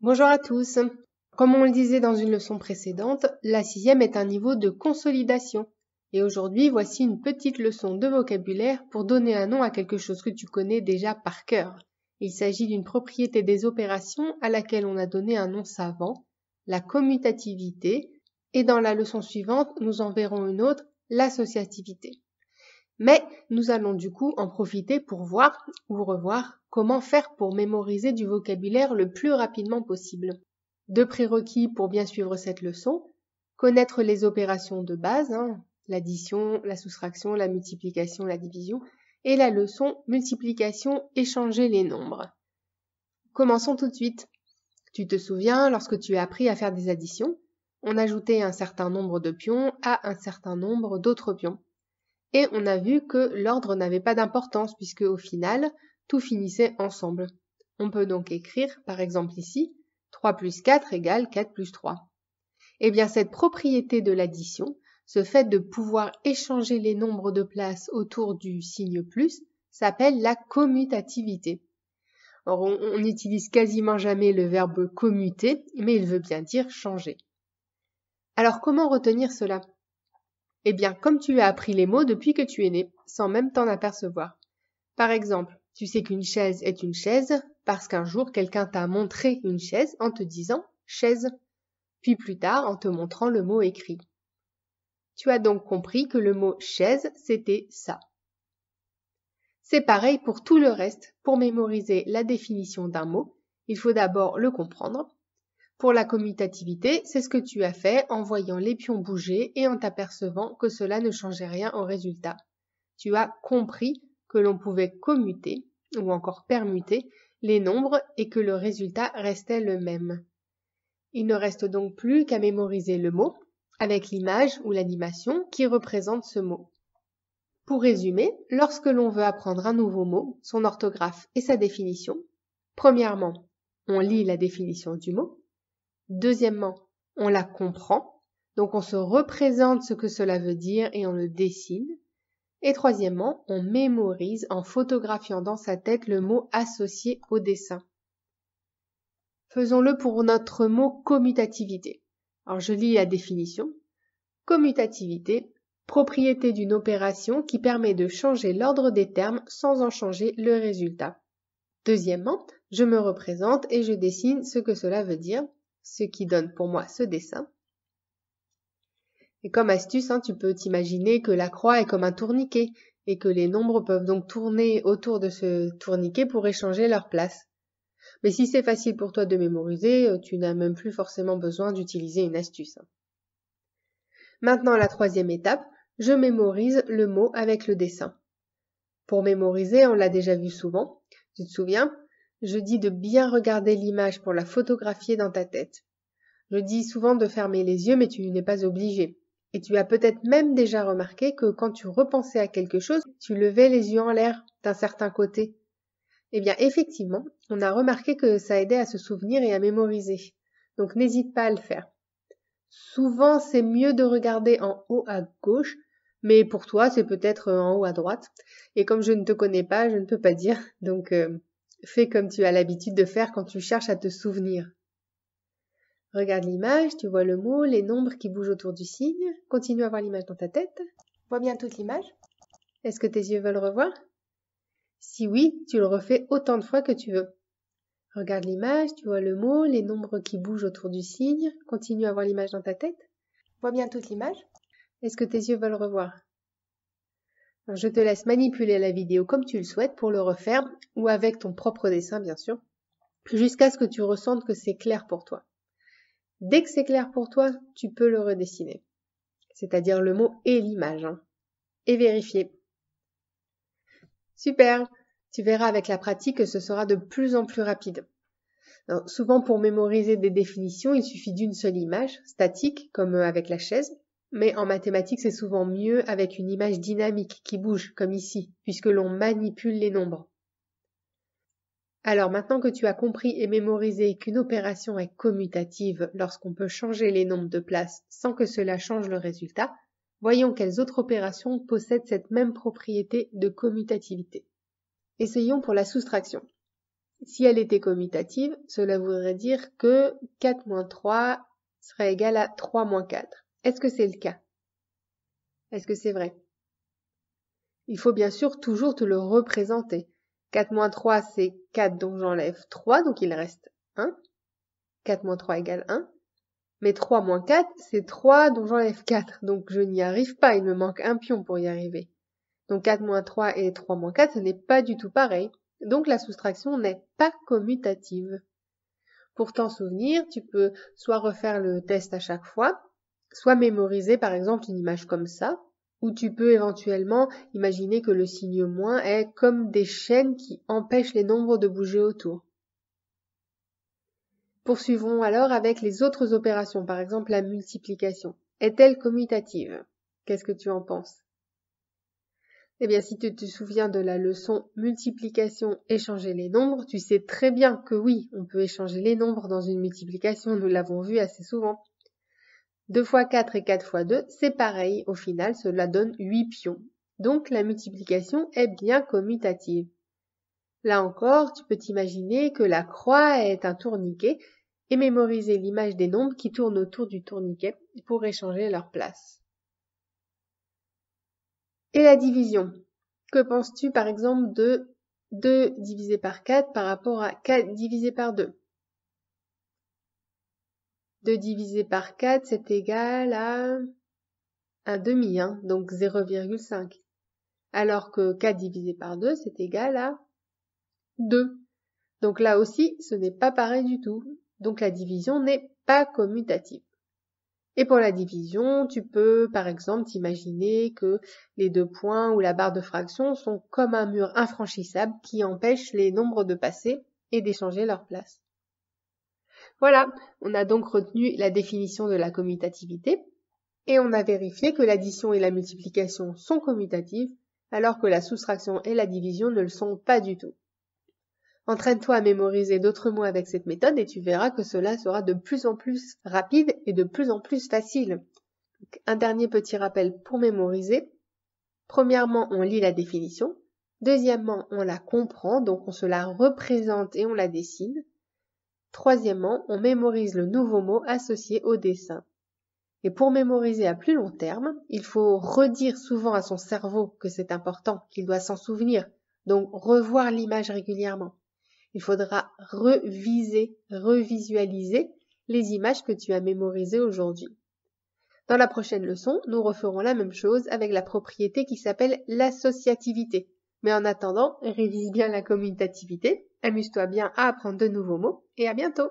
Bonjour à tous. Comme on le disait dans une leçon précédente, la sixième est un niveau de consolidation. Et aujourd'hui, voici une petite leçon de vocabulaire pour donner un nom à quelque chose que tu connais déjà par cœur. Il s'agit d'une propriété des opérations à laquelle on a donné un nom savant, la commutativité, et dans la leçon suivante, nous en verrons une autre, l'associativité. Mais nous allons du coup en profiter pour voir ou revoir comment faire pour mémoriser du vocabulaire le plus rapidement possible. Deux prérequis pour bien suivre cette leçon, connaître les opérations de base, l'addition, la soustraction, la multiplication, la division, et la leçon multiplication, échanger les nombres. Commençons tout de suite. Tu te souviens, lorsque tu as appris à faire des additions, on ajoutait un certain nombre de pions à un certain nombre d'autres pions. Et on a vu que l'ordre n'avait pas d'importance puisque au final, tout finissait ensemble. On peut donc écrire, par exemple ici, 3 plus 4 égale 4 plus 3. Eh bien, cette propriété de l'addition, ce fait de pouvoir échanger les nombres de places autour du signe plus, s'appelle la commutativité. Or, on n'utilise quasiment jamais le verbe commuter, mais il veut bien dire changer. Alors, comment retenir cela ? Eh bien, comme tu as appris les mots depuis que tu es né, sans même t'en apercevoir. Par exemple, tu sais qu'une chaise est une chaise parce qu'un jour quelqu'un t'a montré une chaise en te disant chaise, puis plus tard en te montrant le mot écrit. Tu as donc compris que le mot chaise, c'était ça. C'est pareil pour tout le reste. Pour mémoriser la définition d'un mot, il faut d'abord le comprendre. Pour la commutativité, c'est ce que tu as fait en voyant les pions bouger et en t'apercevant que cela ne changeait rien au résultat. Tu as compris que l'on pouvait commuter, ou encore permuter, les nombres et que le résultat restait le même. Il ne reste donc plus qu'à mémoriser le mot, avec l'image ou l'animation qui représente ce mot. Pour résumer, lorsque l'on veut apprendre un nouveau mot, son orthographe et sa définition, premièrement, on lit la définition du mot. Deuxièmement, on la comprend, donc on se représente ce que cela veut dire et on le dessine. Et troisièmement, on mémorise en photographiant dans sa tête le mot associé au dessin. Faisons-le pour notre mot commutativité. Alors je lis la définition. Commutativité, propriété d'une opération qui permet de changer l'ordre des termes sans en changer le résultat. Deuxièmement, je me représente et je dessine ce que cela veut dire, ce qui donne pour moi ce dessin. Et comme astuce, tu peux t'imaginer que la croix est comme un tourniquet et que les nombres peuvent donc tourner autour de ce tourniquet pour échanger leur place. Mais si c'est facile pour toi de mémoriser, tu n'as même plus forcément besoin d'utiliser une astuce. Maintenant, la troisième étape, je mémorise le mot avec le dessin. Pour mémoriser, on l'a déjà vu souvent, tu te souviens ? Je dis de bien regarder l'image pour la photographier dans ta tête. Je dis souvent de fermer les yeux, mais tu n'es pas obligé. Et tu as peut-être même déjà remarqué que quand tu repensais à quelque chose, tu levais les yeux en l'air d'un certain côté. Eh bien, effectivement, on a remarqué que ça aidait à se souvenir et à mémoriser. Donc, n'hésite pas à le faire. Souvent, c'est mieux de regarder en haut à gauche, mais pour toi, c'est peut-être en haut à droite. Et comme je ne te connais pas, je ne peux pas dire. Donc, fais comme tu as l'habitude de faire quand tu cherches à te souvenir. Regarde l'image, tu vois le mot, les nombres qui bougent autour du signe. Continue à voir l'image dans ta tête. Vois bien toute l'image. Est-ce que tes yeux veulent revoir ? Si oui, tu le refais autant de fois que tu veux. Regarde l'image, tu vois le mot, les nombres qui bougent autour du signe. Continue à voir l'image dans ta tête. Vois bien toute l'image. Est-ce que tes yeux veulent revoir ? Alors, je te laisse manipuler la vidéo comme tu le souhaites pour le refaire, ou avec ton propre dessin bien sûr, jusqu'à ce que tu ressentes que c'est clair pour toi. Dès que c'est clair pour toi, tu peux le redessiner, c'est-à-dire le mot et l'image, et vérifier. Super, tu verras avec la pratique que ce sera de plus en plus rapide. Alors, souvent pour mémoriser des définitions, il suffit d'une seule image, statique, comme avec la chaise, mais en mathématiques c'est souvent mieux avec une image dynamique qui bouge, comme ici, puisque l'on manipule les nombres. Alors maintenant que tu as compris et mémorisé qu'une opération est commutative lorsqu'on peut changer les nombres de place sans que cela change le résultat, voyons quelles autres opérations possèdent cette même propriété de commutativité. Essayons pour la soustraction. Si elle était commutative, cela voudrait dire que 4 moins 3 serait égal à 3 moins 4. Est-ce que c'est le cas? Est-ce que c'est vrai? Il faut bien sûr toujours te le représenter. 4 moins 3, c'est 4, donc j'enlève 3, donc il reste 1. 4 moins 3 égale 1. Mais 3 moins 4, c'est 3, donc j'enlève 4. Donc je n'y arrive pas, il me manque un pion pour y arriver. Donc 4 moins 3 et 3 moins 4, ce n'est pas du tout pareil. Donc la soustraction n'est pas commutative. Pour t'en souvenir, tu peux soit refaire le test à chaque fois, soit mémoriser par exemple une image comme ça, ou tu peux éventuellement imaginer que le signe moins est comme des chaînes qui empêchent les nombres de bouger autour. Poursuivons alors avec les autres opérations, par exemple la multiplication. Est-elle commutative? Qu'est-ce que tu en penses? Eh bien, si tu te souviens de la leçon multiplication, échanger les nombres, tu sais très bien que oui, on peut échanger les nombres dans une multiplication, nous l'avons vu assez souvent. 2 fois 4 et 4 fois 2, c'est pareil, au final, cela donne 8 pions. Donc, la multiplication est bien commutative. Là encore, tu peux t'imaginer que la croix est un tourniquet et mémoriser l'image des nombres qui tournent autour du tourniquet pour échanger leur place. Et la division. Que penses-tu par exemple de 2 divisé par 4 par rapport à 4 divisé par 2? 2 divisé par 4, c'est égal à un demi, donc 0,5. Alors que 4 divisé par 2, c'est égal à 2. Donc là aussi, ce n'est pas pareil du tout. Donc la division n'est pas commutative. Et pour la division, tu peux par exemple t'imaginer que les 2 points ou la barre de fraction sont comme un mur infranchissable qui empêche les nombres de passer et d'échanger leur place. Voilà, on a donc retenu la définition de la commutativité et on a vérifié que l'addition et la multiplication sont commutatives alors que la soustraction et la division ne le sont pas du tout. Entraîne-toi à mémoriser d'autres mots avec cette méthode et tu verras que cela sera de plus en plus rapide et de plus en plus facile. Donc, un dernier petit rappel pour mémoriser. Premièrement, on lit la définition. Deuxièmement, on la comprend, donc on se la représente et on la dessine. Troisièmement, on mémorise le nouveau mot associé au dessin. Et pour mémoriser à plus long terme, il faut redire souvent à son cerveau que c'est important, qu'il doit s'en souvenir, donc revoir l'image régulièrement. Il faudra revisualiser les images que tu as mémorisées aujourd'hui. Dans la prochaine leçon, nous referons la même chose avec la propriété qui s'appelle l'associativité. Mais en attendant, révise bien la commutativité, amuse-toi bien à apprendre de nouveaux mots et à bientôt!